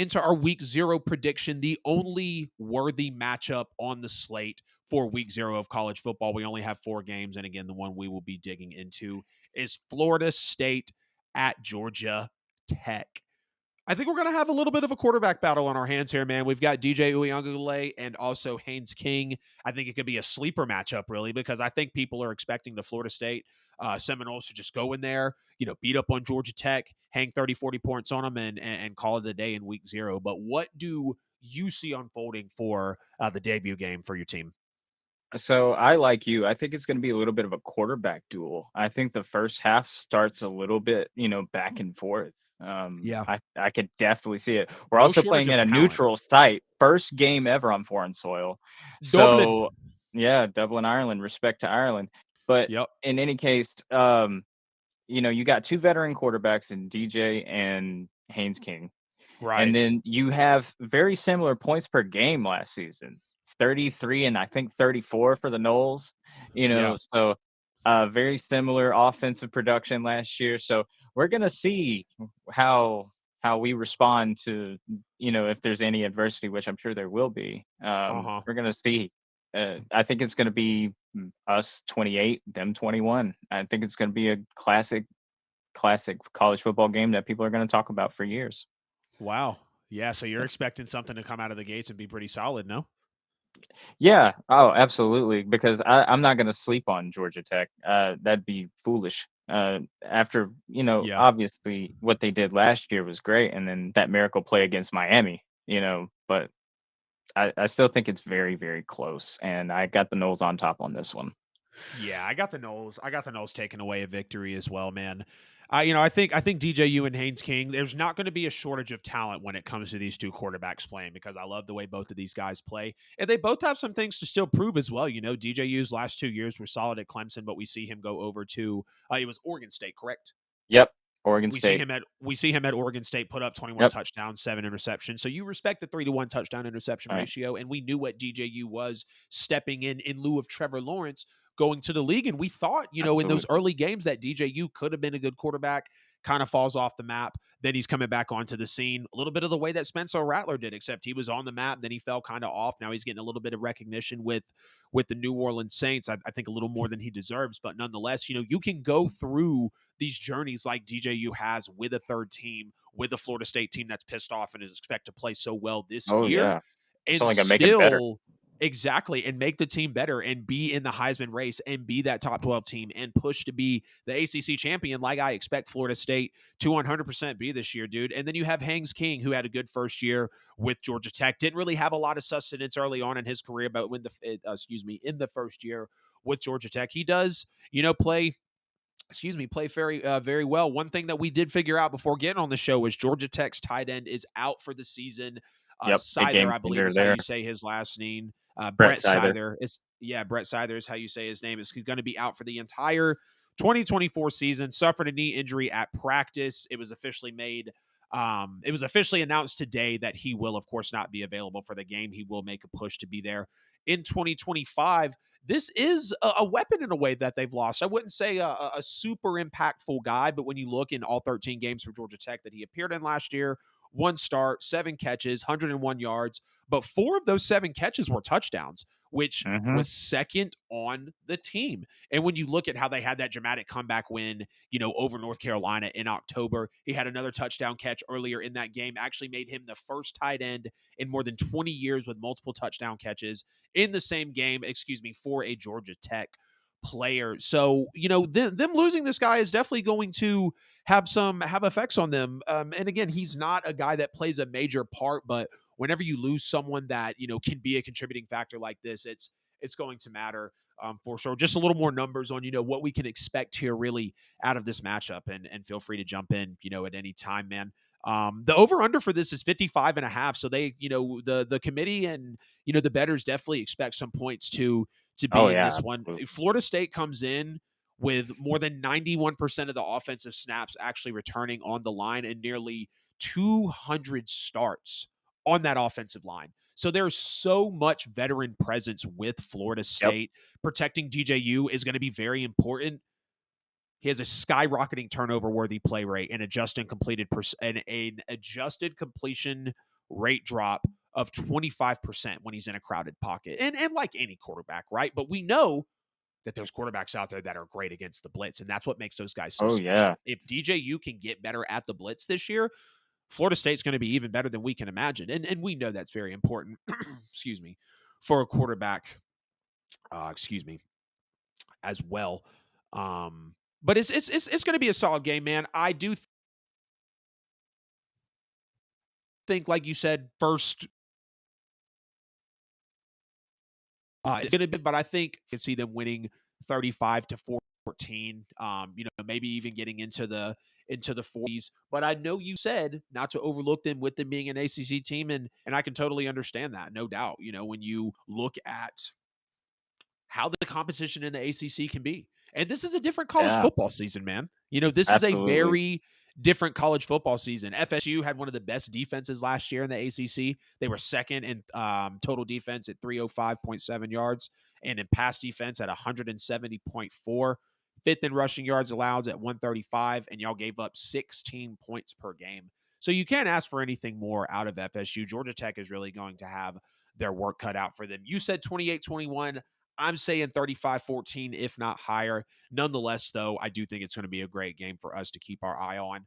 into our week 0 prediction, the only worthy matchup on the slate for week 0 of college football. We only have 4 games. And again, the one we will be digging into is Florida State at Georgia Tech. I think we're going to have a little bit of a quarterback battle on our hands here, man. We've got DJ Uyunglele and also Haynes King. I think it could be a sleeper matchup, really, because I think people are expecting the Florida State Seminoles to just go in there, beat up on Georgia Tech, hang 30, 40 points on them, and call it a day in week 0. But what do you see unfolding for the debut game for your team? So I like you. I think it's going to be a little bit of a quarterback duel. I think the first half starts a little bit, back and forth. Yeah. I could definitely see it. We're No also shortage playing of in a talent. neutral site, first game ever on foreign soil. Dublin. So yeah, Dublin, Ireland. Respect to Ireland. But Yep. in any case, you got two veteran quarterbacks in DJ and Haynes King. And Right. then you have very similar points per game last season, 33 and I think 34 for the Knowles, Yeah. so very similar offensive production last year. So we're gonna see how we respond to, if there's any adversity, which I'm sure there will be. Uh-huh. We're gonna see. I think it's gonna be us 28, them 21. I think it's gonna be a classic college football game that people are gonna talk about for years. Wow. Yeah, so you're expecting something to come out of the gates and be pretty solid, no? Yeah. Oh, absolutely. Because I'm not going to sleep on Georgia Tech. That'd be foolish. After Yeah. obviously what they did last year was great, and then that miracle play against Miami. But I still think it's very, very close, and I got the Knowles on top on this one. Yeah, I got the Knowles. I got the Knowles taking away a victory as well, man. I think DJU and Haynes King. There's not going to be a shortage of talent when it comes to these two quarterbacks playing because I love the way both of these guys play, and they both have some things to still prove as well. DJU's last 2 years were solid at Clemson, but we see him go over to it was Oregon State, correct? Yep. Oregon We see State. him at we see him at Oregon State put up 21 Yep. touchdowns, 7 interceptions. So you respect the 3-to-1 touchdown interception All right. ratio, and we knew what DJU was stepping in lieu of Trevor Lawrence going to the league. And we thought, in those Absolutely. early games that DJU could have been a good quarterback. Kind of falls off the map. Then he's coming back onto the scene a little bit of the way that Spencer Rattler did, except he was on the map. Then he fell kind of off. Now he's getting a little bit of recognition with the New Orleans Saints. I think a little more than he deserves, but nonetheless, you can go through these journeys like DJU has with a third team, with a Florida State team that's pissed off and is expected to play so well this Oh year, yeah. It's and only gonna make it better. still exactly and make the team better and be in the Heisman race and be that top 12 team and push to be the ACC champion like I expect Florida State to 100% be this year, dude. And then you have Haynes King, who had a good first year with Georgia Tech, didn't really have a lot of sustenance early on in his career, but in the first year with Georgia Tech, he does, play very well. One thing that we did figure out before getting on the show is Georgia Tech's tight end is out for the season. Yep. Big Scyther, game I believe, changer is how there. you say his last name. Brett Brett Scyther. Scyther is Brett Scyther is how you say his name. Is going to be out for the entire 2024 season. Suffered a knee injury at practice. It was officially made. It was officially announced today that he will, of course, not be available for the game. He will make a push to be there in 2025. This is a weapon in a way that they've lost. I wouldn't say a super impactful guy, but when you look in all 13 games for Georgia Tech that he appeared in last year, 1 start, 7 catches, 101 yards, but 4 of those 7 catches were touchdowns, which Mm-hmm. was second on the team. And when you look at how they had that dramatic comeback win, over North Carolina in October, he had another touchdown catch earlier in that game, actually made him the first tight end in more than 20 years with multiple touchdown catches in the same game, for a Georgia Tech player. So, them losing this guy is definitely going to have effects on them. And again, he's not a guy that plays a major part, but whenever you lose someone that, can be a contributing factor like this, it's going to matter. For sure. Just a little more numbers on, what we can expect here really out of this matchup, and feel free to jump in, at any time, man. The over under for this is 55.5. So they, the committee and, the bettors definitely expect some points to Oh be in yeah. this one. Absolutely. Florida State comes in with more than 91% of the offensive snaps actually returning on the line and nearly 200 starts on that offensive line. So there's so much veteran presence with Florida Yep. State. Protecting DJU is going to be very important. He has a skyrocketing turnover worthy play rate and an adjusted completion rate drop of 25% when he's in a crowded pocket. And like any quarterback, right? But we know that there's quarterbacks out there that are great against the blitz, and that's what makes those guys so Oh yeah, special. If DJU can get better at the blitz this year, Florida State's going to be even better than we can imagine. And we know that's very important, excuse me, for a quarterback, excuse me, as well. But it's going to be a solid game, man. I do think, like you said, first it's going to be, but I think you can see them winning 35-14. Maybe even getting into the 40s. But I know you said not to overlook them with them being an ACC team, and I can totally understand that, no doubt. When you look at how the competition in the ACC can be. And this is a different college yeah, football season, man. This is a absolutely. very different college football season. FSU had one of the best defenses last year in the ACC. They were second in total defense at 305.7 yards and in pass defense at 170.4. Fifth in rushing yards allowed at 135, and y'all gave up 16 points per game. So you can't ask for anything more out of FSU. Georgia Tech is really going to have their work cut out for them. You said 28-21. I'm saying 35-14, if not higher. Nonetheless, though, I do think it's going to be a great game for us to keep our eye on.